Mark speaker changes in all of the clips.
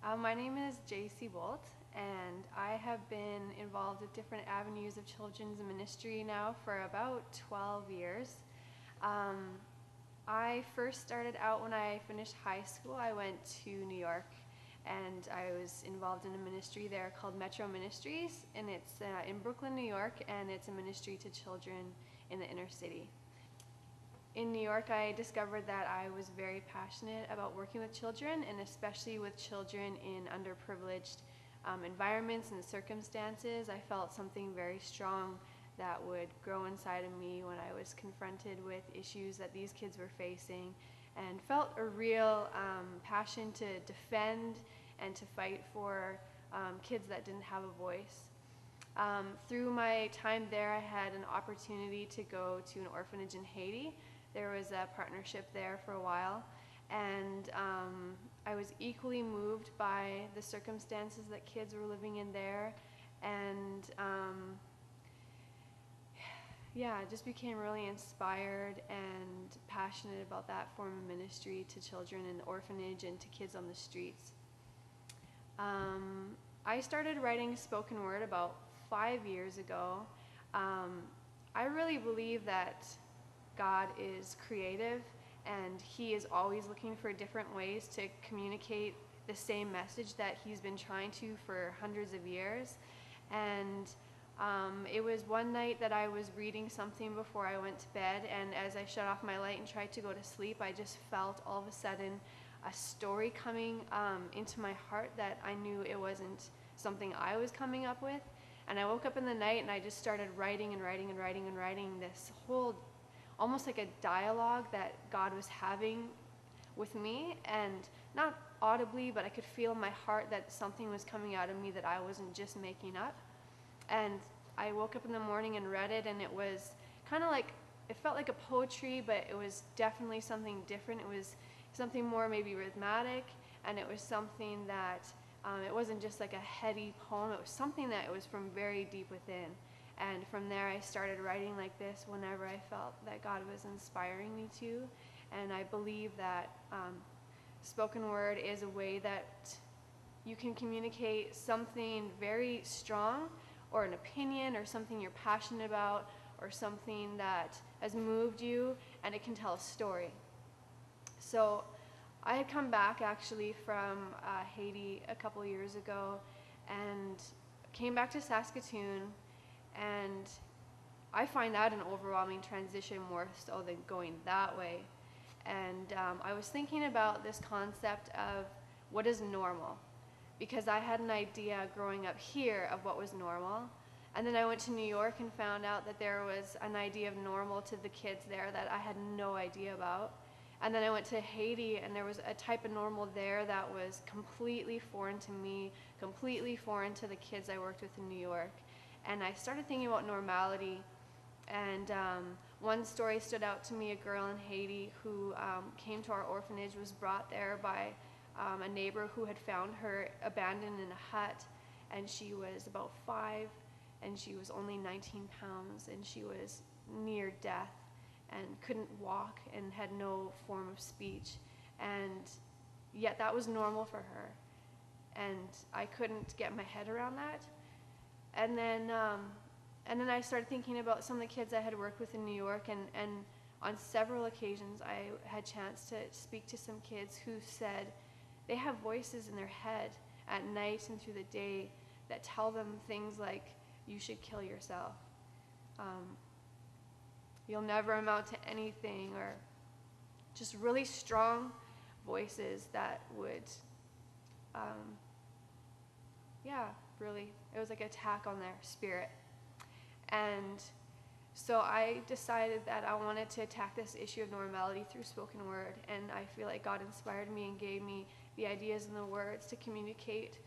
Speaker 1: My name is Jacee Boldt, and I have been involved with different avenues of children's ministry now for about 12 years. I first started out when I finished high school. I went to New York, and I was involved in a ministry there called Metro Ministries, and it's in Brooklyn, New York, and it's a ministry to children in the inner city. In New York, I discovered that I was very passionate about working with children, and especially with children in underprivileged environments and circumstances. I felt something very strong that would grow inside of me when I was confronted with issues that these kids were facing, and felt a real passion to defend and to fight for kids that didn't have a voice. Through my time there, I had an opportunity to go to an orphanage in Haiti. There was a partnership there for a while, and I was equally moved by the circumstances that kids were living in there, and yeah, I just became really inspired and passionate about that form of ministry to children in the orphanage and to kids on the streets. I started writing spoken word about 5 years ago. I really believe that God is creative, and He is always looking for different ways to communicate the same message that He's been trying to for hundreds of years. And it was one night that I was reading something before I went to bed, and as I shut off my light and tried to go to sleep, I just felt all of a sudden a story coming into my heart that I knew it wasn't something I was coming up with. And I woke up in the night and I just started writing and writing and writing and writing this whole, almost like a dialogue that God was having with me, and not audibly, but I could feel in my heart that something was coming out of me that I wasn't just making up. And I woke up in the morning and read it, and it was kind of like, it felt like a poetry, but it was definitely something different. It was something more maybe rhythmic, and it was something that it wasn't just like a heady poem. It was something that it was from very deep within. And from there I started writing like this whenever I felt that God was inspiring me to. And I believe that spoken word is a way that you can communicate something very strong, or an opinion, or something you're passionate about, or something that has moved you, and it can tell a story. So I had come back actually from Haiti a couple years ago, and came back to Saskatoon, and I find that an overwhelming transition more so than going that way. And I was thinking about this concept of what is normal, because I had an idea growing up here of what was normal, and then I went to New York and found out that there was an idea of normal to the kids there that I had no idea about. And then I went to Haiti, and there was a type of normal there that was completely foreign to me, completely foreign to the kids I worked with in New York. And I started thinking about normality, and one story stood out to me. A girl in Haiti who came to our orphanage was brought there by a neighbor who had found her abandoned in a hut, and she was about 5, and she was only 19 pounds, and she was near death and couldn't walk and had no form of speech, and yet that was normal for her, and I couldn't get my head around that. And then I started thinking about some of the kids I had worked with in New York, and on several occasions I had a chance to speak to some kids who said they have voices in their head at night and through the day that tell them things like, you should kill yourself, you'll never amount to anything, or just really strong voices that would, yeah, really, it was like an attack on their spirit. And so I decided that I wanted to attack this issue of normality through spoken word, and I feel like God inspired me and gave me the ideas and the words to communicate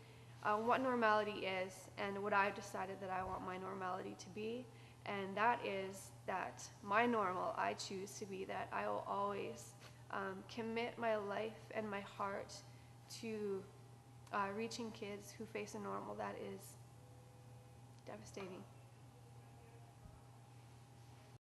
Speaker 1: what normality is, and what I've decided that I want my normality to be. And that is that my normal, I choose to be that I will always commit my life and my heart to reaching kids who face a normal that is devastating.